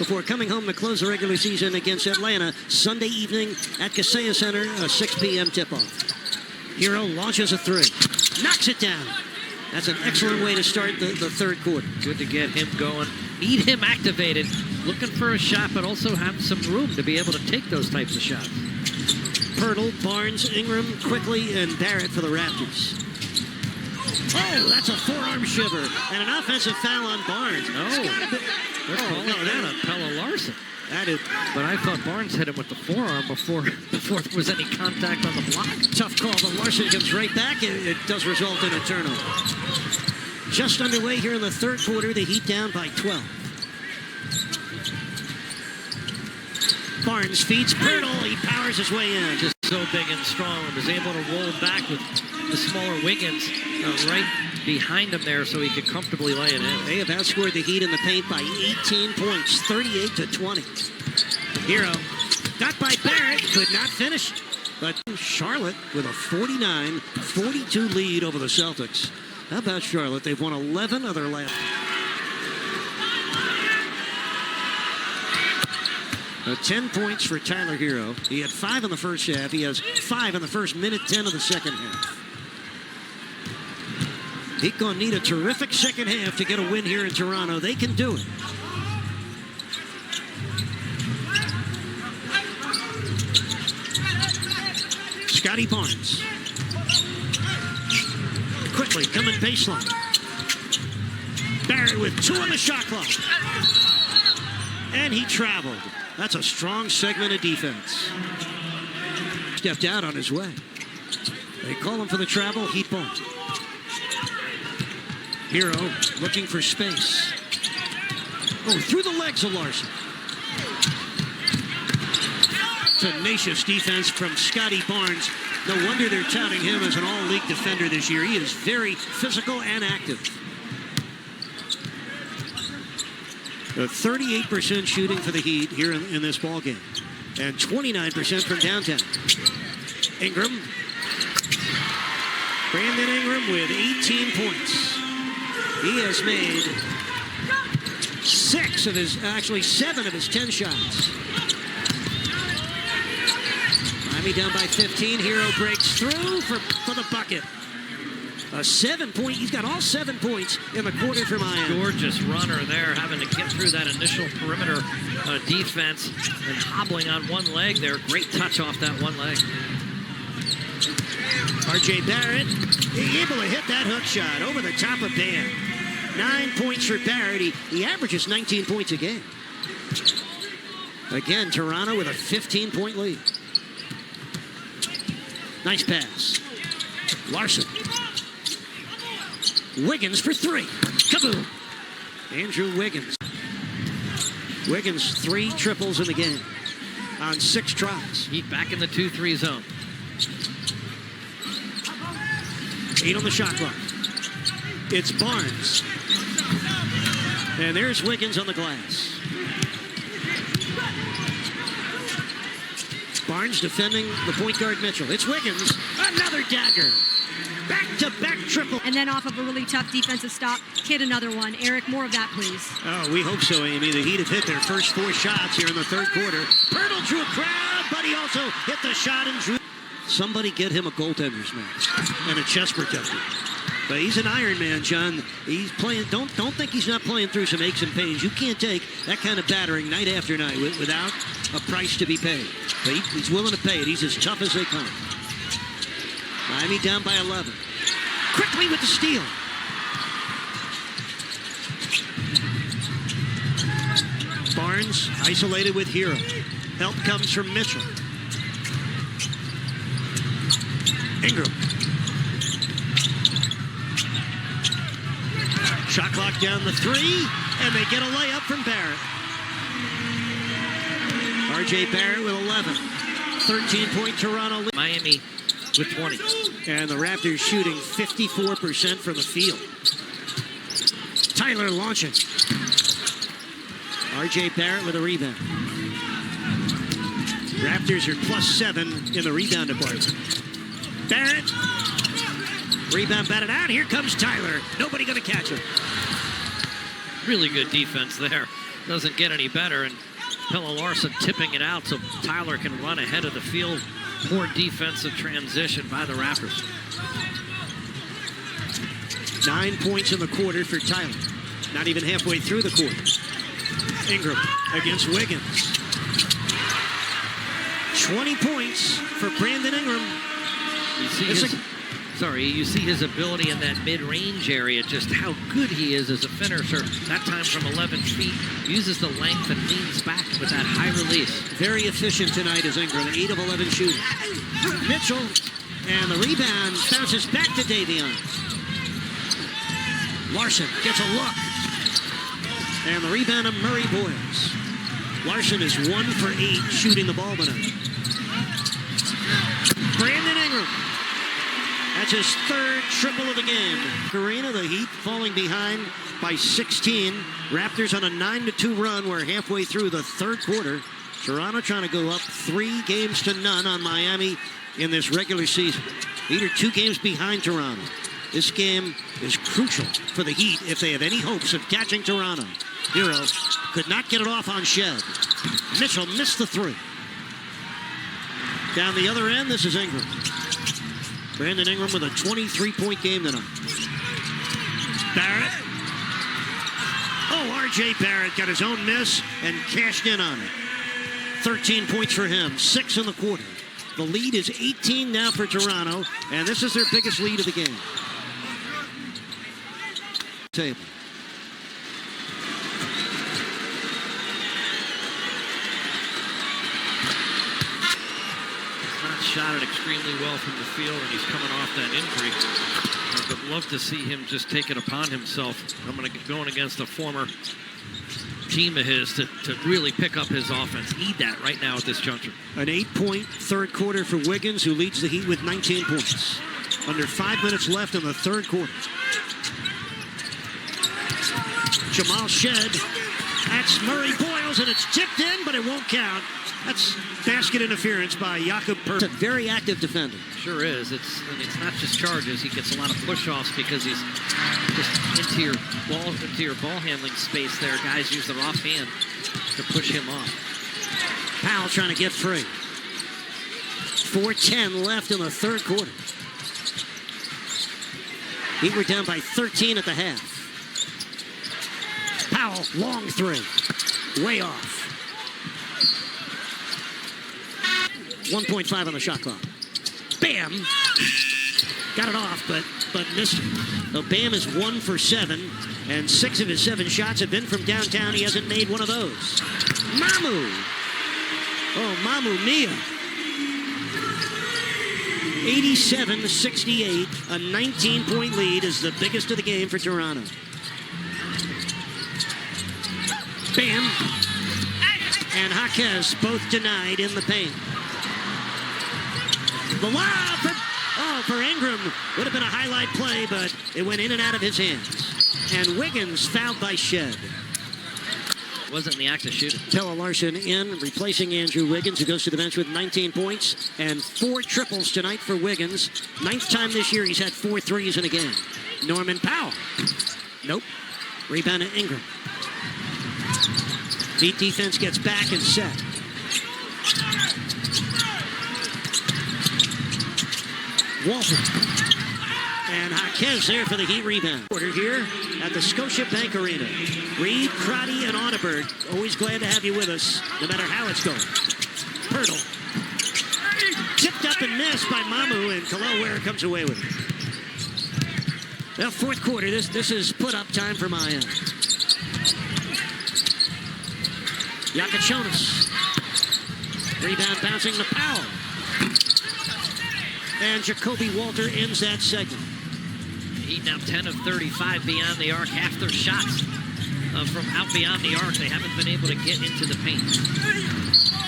before coming home to close the regular season against Atlanta Sunday evening at Kaseya Center, a 6 p.m. tip-off. Hero launches a three, knocks it down. That's an excellent way to start the third quarter. Good to get him going. Need him activated. Looking for a shot, but also have some room to be able to take those types of shots. Pirtle, Barnes, Ingram, Quickly, and Barrett for the Raptors. Oh, that's a forearm shiver. And an offensive foul on Barnes. They're calling that a Pella Larson. That is. But I thought Barnes hit him with the forearm before there was any contact on the block. Tough call, but Larson comes right back. It does result in a turnover. Just underway here in the third quarter, the Heat down by 12. Barnes feeds Pirtle. He powers his way in. Just so big and strong. Was able to roll back with the smaller Wiggins right behind him there so he could comfortably lay it in. They have outscored the Heat in the paint by 18 points, 38-20. Hero got by Barrett, could not finish. But Charlotte with a 49-42 lead over the Celtics. How about Charlotte? They've won 11 of their last. 10 points for Tyler Hero. He had 5 in the first half. He has 5 in the first minute 10 of the second half. He's going to need a terrific second half to get a win here in Toronto. They can do it. Scotty Barnes. Quickly coming baseline. Barrett with 2 on the shot clock. And he traveled. That's a strong segment of defense. Stepped out on his way. They call him for the travel. Heat ball. Hero looking for space. Oh, through the legs of Larson. Tenacious defense from Scotty Barnes. No wonder they're touting him as an all-league defender this year. He is very physical and active. A 38% shooting for the Heat here in this ball game, and 29% from downtown. Ingram. Brandon Ingram with 18 points. He has made 7 of his 10 shots. Miami down by 15. Hero breaks through for the bucket. A 7-point. He's got all 7 points in the quarter for Miami. Gorgeous runner there, having to get through that initial perimeter defense and hobbling on one leg there. Great touch off that one leg. R.J. Barrett able to hit that hook shot over the top of Dan. 9 points for Barrett. He averages 19 points a game. Again, Toronto with a 15-point lead. Nice pass. Larson. Wiggins for 3. Kaboom. Andrew Wiggins. Wiggins 3 triples in the game on 6 tries. Heat back in the 2-3 zone. 8 on the shot clock. It's Barnes. And there's Wiggins on the glass. Barnes defending the point guard Mitchell. It's Wiggins. Another dagger. Back-to-back triple. And then off of a really tough defensive stop, hit another one. Eric, more of that, please. Oh, we hope so, Amy. The Heat have hit their first 4 shots here in the third quarter. Pirtle drew a crowd, but he also hit the shot and drew. Somebody get him a goaltender's mask and a chest protector. But he's an Iron Man, John. He's playing. Don't think he's not playing through some aches and pains. You can't take that kind of battering night after night without a price to be paid. But he's willing to pay it. He's as tough as they come. Miami down by 11. Quickly with the steal. Barnes isolated with Hero. Help comes from Mitchell. Ingram. Shot clock down the 3, and they get a layup from Barrett. R.J. Barrett with 11. 13-point Toronto lead. Miami with 20. And the Raptors shooting 54% from the field. Tyler launching. R.J. Barrett with a rebound. Raptors are +7 in the rebound department. Barrett. Rebound batted out. Here comes Tyler. Nobody going to catch him. Really good defense there. doesn't get any better, and Pelle Larsson tipping it out so Tyler can run ahead of the field. Poor defensive transition by the Raptors. 9 points in the quarter for Tyler. Not even halfway through the quarter. Ingram against Wiggins. 20 points for Brandon Ingram. You see his ability in that mid-range area, just how good he is as a finisher. That time from 11 feet, uses the length and leans back with that high release. Very efficient tonight as Ingram, 8 of 11 shooting. Mitchell, and the rebound bounces back to Davion. Larsson gets a look. And the rebound of Murray Boyles. Larsson is 1 for 8 shooting the ball tonight. Brandon Ingram. That's his third triple of the game. Arena, the Heat falling behind by 16. Raptors on a 9-2 run. We're halfway through the third quarter. Toronto trying to go up 3-0 on Miami in this regular season. Heat are 2 games behind Toronto. This game is crucial for the Heat if they have any hopes of catching Toronto. Hero could not get it off on Shed. Mitchell missed the 3. Down the other end, this is Ingram. Brandon Ingram with a 23-point game tonight. Barrett. Oh, R.J. Barrett got his own miss and cashed in on it. 13 points for him, 6 in the quarter. The lead is 18 now for Toronto, and this is their biggest lead of the game. Table. Shot it extremely well from the field, and he's coming off that injury. I would love to see him just take it upon himself. I'm going to get going against a former team of his to really pick up his offense. Need that right now at this juncture. An 8-point third quarter for Wiggins, who leads the Heat with 19 points. Under 5 minutes left in the third quarter. Jamal Shed. That's Murray Boyles, and it's tipped in, but it won't count. That's basket interference by Jakob Pertl. A very active defender. Sure is. It's not just charges. He gets a lot of push-offs because he's just into your ball handling space there. Guys use their offhand to push him off. Powell trying to get free. 4:10 left in the third quarter. Heat were down by 13 at the half. Powell, long 3. Way off. 1.5 on the shot clock. Bam! Got it off, but missed it. So Bam is 1 for 7, and 6 of his 7 shots have been from downtown. He hasn't made one of those. Mamu! Oh, Mamu Mia. 87-68. A 19-point lead is the biggest of the game for Toronto. Bam! And Jaquez both denied in the paint. The lob for Ingram would have been a highlight play, but it went in and out of his hands. And Wiggins fouled by Shed. Wasn't in the act of shooting. Pelle Larsson in, replacing Andrew Wiggins, who goes to the bench with 19 points and 4 triples tonight for Wiggins. 9th time this year he's had 4 threes in a game. Norman Powell. Nope. Rebound to Ingram. Heat defense gets back and set. Walter. And Jaquez there for the Heat rebound. Order here at the Scotiabank Arena. Reed, Crotty, and Audibert. Always glad to have you with us, no matter how it's going. Pirtle. Tipped up and missed by Mamu, and Khalil Ware comes away with it. Well, fourth quarter, this is put-up time for Miami. Yakachonis. Rebound bouncing to Powell. And Jacoby Walter ends that segment. Heat now 10 of 35 beyond the arc. Half their shots from out beyond the arc. They haven't been able to get into the paint.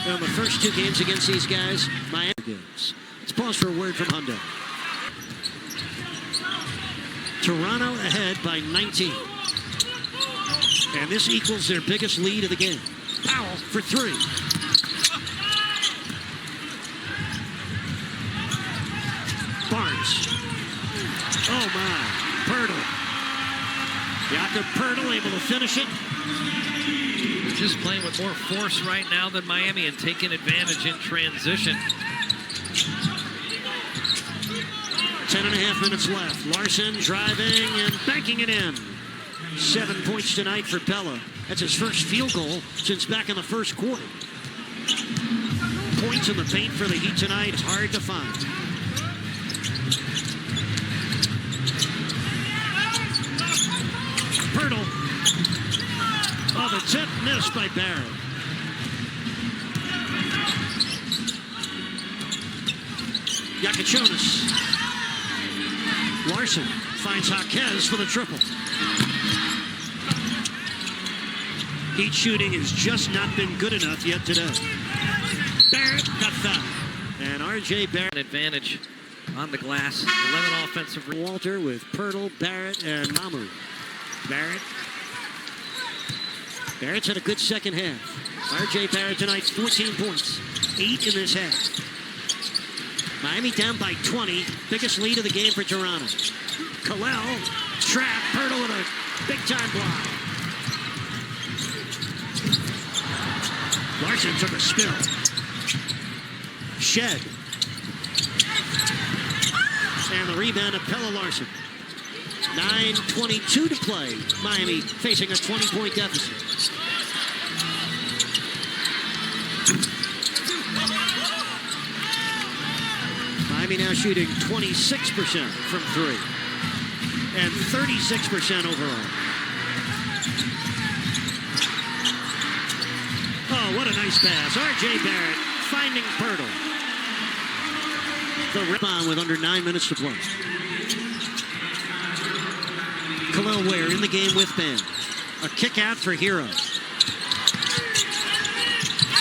Well, the first 2 games against these guys, Miami games. Let's pause for a word from Hyundai. Toronto ahead by 19. And this equals their biggest lead of the game. Powell for 3. Barnes. Oh my. Pirtle. Jakob Pirtle able to finish it. They're just playing with more force right now than Miami and taking advantage in transition. 10.5 minutes left. Larson driving and banking it in. 7 points tonight for Pella. That's his first field goal since back in the first quarter. Points in the paint for the Heat tonight. It's hard to find. Pirtle. Oh, the tip missed by Barrett. Yakachonis. Larson finds Jaquez for the triple. Heat shooting has just not been good enough yet today. Barrett got fouled. And R.J. Barrett. Advantage on the glass. 11 offensive. Walter with Pirtle, Barrett, and Mamu. Barrett's had a good second half. R.J. Barrett tonight, 14 points. 8 in this half. Miami down by 20. Biggest lead of the game for Toronto. Kalel, trap, Pirtle with a big-time block. Larson took a spill. Shed. And the rebound of Pella Larson. 9:22 to play. Miami facing a 20-point deficit. Miami now shooting 26% from three and 36% overall. Oh, what a nice pass. R.J. Barrett finding Pirtle. The rebound with under 9 minutes to play. Khalil Ware in the game with Bam. A kick out for Hero.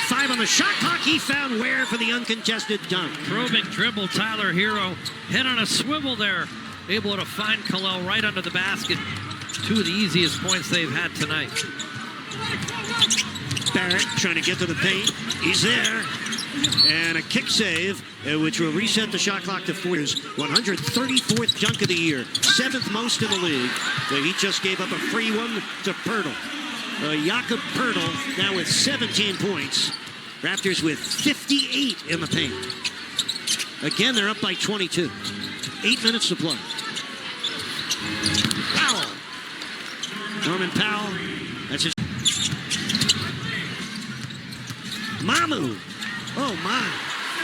5 on the shot clock. He found Ware for the uncontested dunk. Probing dribble, Tyler Hero. Head on a swivel there. Able to find Khalil right under the basket. 2 of the easiest points they've had tonight. Barrett trying to get to the paint. He's there. And a kick save, which will reset the shot clock to 4. 134th dunk of the year. 7th most in the league. He just gave up a free one to Pirtle. Jakob Pirtle now with 17 points. Raptors with 58 in the paint. Again, they're up by 22. 8 minutes to play. Powell. Norman Powell. That's his. Mamu. Oh, my.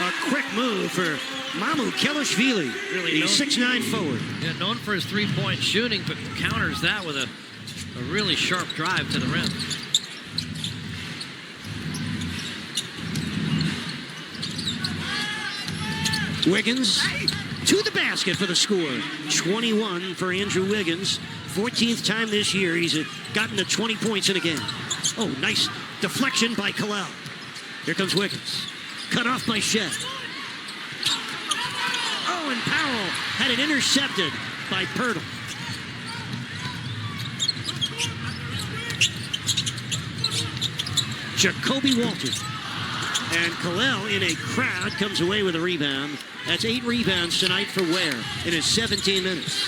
A quick move for Mamu Kelishvili. Really, he's 6'9" forward. Yeah, known for his three-point shooting, but counters that with a really sharp drive to the rim. Wiggins to the basket for the score. 21 for Andrew Wiggins. 14th time this year he's gotten to 20 points in a game. Oh, nice deflection by Kalel. Here comes Wiggins. Cut off by Shed. Oh, and Powell had it intercepted by Pirtle. Jacoby Walter. And Kalel in a crowd comes away with a rebound. That's 8 rebounds tonight for Ware in his 17 minutes.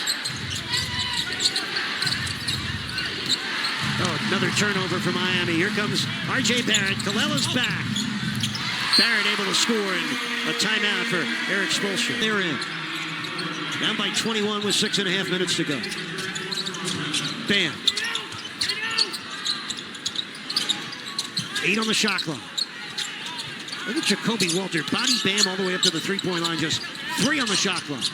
Oh, another turnover for Miami. Here comes R.J. Barrett. Kalel is back. Barrett able to score and a timeout for Eric Spoelstra. They're in. Down by 21 with 6.5 minutes to go. Bam. 8 on the shot clock. Look at Jacoby Walter. Body Bam all the way up to the three-point line. Just 3 on the shot clock.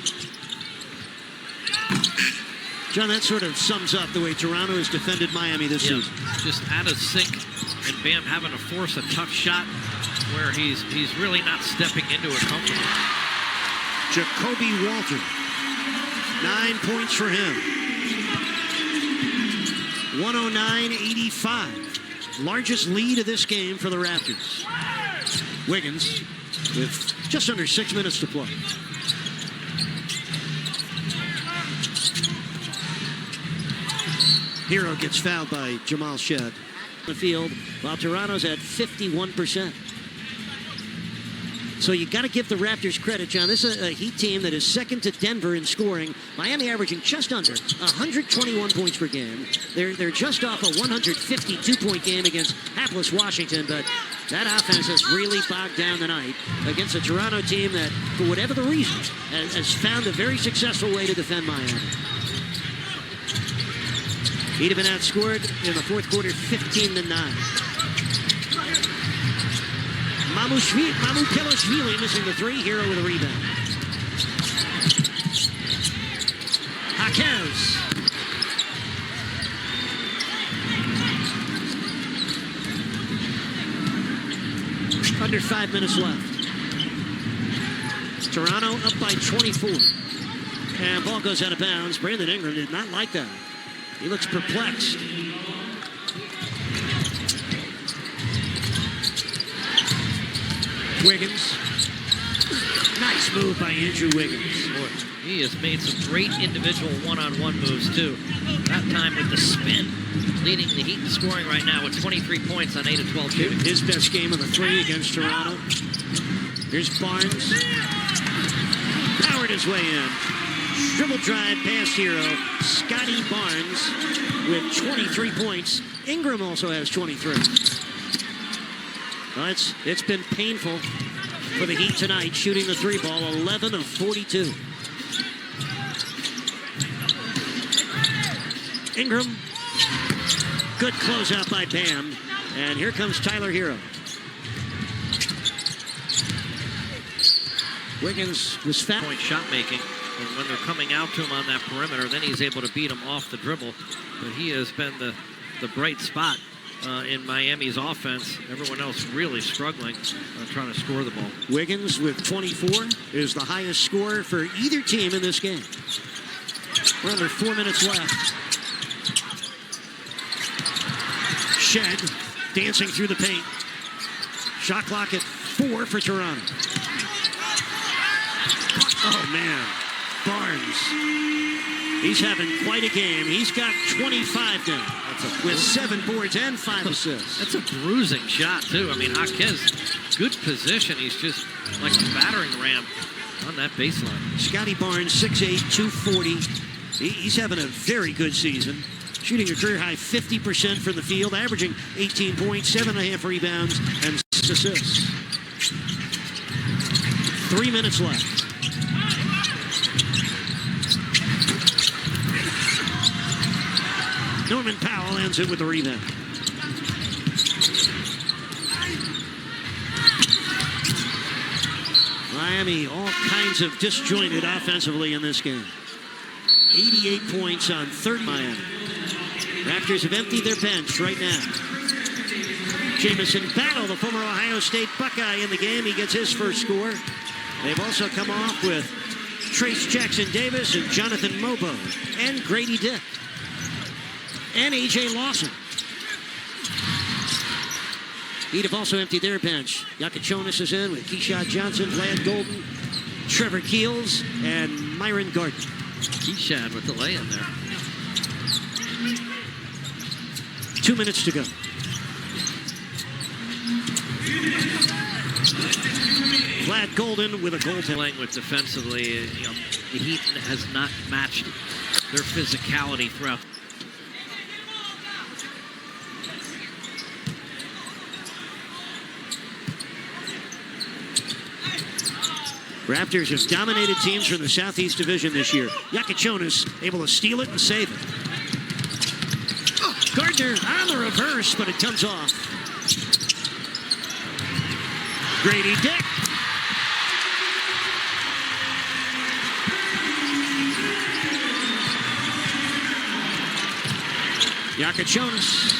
John, that sort of sums up the way Toronto has defended Miami this season. Just out of sync, and Bam having to force a tough shot where he's really not stepping into it comfortably. Jacoby Walter. 9 points for him. 109-85. Largest lead of this game for the Raptors. Wiggins with just under 6 minutes to play. Hero gets fouled by Jamal Shed. The field, while Toronto's at 51%. So you got to give the Raptors credit, John. This is a Heat team that is second to Denver in scoring. Miami averaging just under 121 points per game. They're just off a 152-point game against hapless Washington, but that offense has really bogged down the night against a Toronto team that, for whatever the reason, has found a very successful way to defend Miami. He'd have been outscored in the fourth quarter 15-9. Mamu Kelashvili missing the three. Hero with a rebound. Jaquez. Under 5 minutes left. Toronto up by 24. And ball goes out of bounds. Brandon Ingram did not like that. He looks perplexed. Wiggins. Nice move by Andrew Wiggins. Boy, he has made some great individual one-on-one moves, too. That time with the spin, leading the Heat in scoring right now with 23 points on 8 of 12 shooting. His best game of the three against Toronto. Here's Barnes. Powered his way in. Dribble drive past Hero. Scotty Barnes with 23 points. Ingram also has 23. Well, it's been painful for the Heat tonight, shooting the three ball, 11 of 42. Ingram. Good closeout by Bam. And here comes Tyler Hero. Wiggins was fat. Point shot making. And when they're coming out to him on that perimeter, then he's able to beat him off the dribble. But he has been the bright spot in Miami's offense. Everyone else really struggling trying to score the ball. Wiggins with 24 is the highest scorer for either team in this game. We're under 4 minutes left. Shed dancing through the paint. Shot clock at 4 for Toronto. Oh, man. Barnes. He's having quite a game. He's got 25 now with 7 boards and 5 assists. That's a bruising shot, too. I mean, Jaquez, good position. He's just like a battering ram on that baseline. Scotty Barnes, 6'8", 240. He's having a very good season. Shooting a career-high 50% from the field, averaging 18 points, 7.5 rebounds, and 6 assists. 3 minutes left. Norman Powell ends it with the rebound. Miami, all kinds of disjointed offensively in this game. 88 points on 30 Miami. Raptors have emptied their bench right now. Jamison Battle, the former Ohio State Buckeye in the game. He gets his first score. They've also come off with Trace Jackson Davis and Jonathan Mobo and Grady Dick. And A.J. Lawson. He'd have also emptied their bench. Yakachonis is in with Keyshawn Johnson, Vlad Golden, Trevor Keels, and Myron Gardner. Keyshawn with the lay-in there. 2 minutes to go. Vlad Golden with a goal. Playing with defensively, the Heat has not matched their physicality throughout. Raptors have dominated teams from the Southeast Division this year. Yakachonis able to steal it and save it. Gardner on the reverse, but it comes off. Grady Dick. Yakachonis.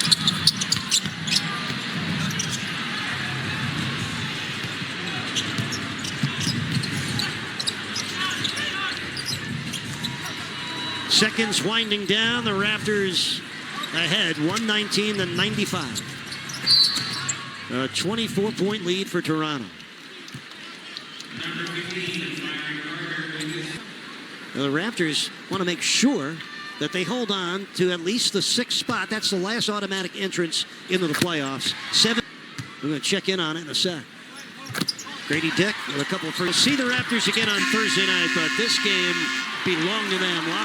Seconds winding down. The Raptors ahead, 119-95. A 24-point lead for Toronto. The Raptors want to make sure that they hold on to at least the 6th spot. That's the last automatic entrance into the playoffs. 7. We're going to check in on it in a sec. Grady Dick with a couple of first. See the Raptors again on Thursday night, but this game belonged to them.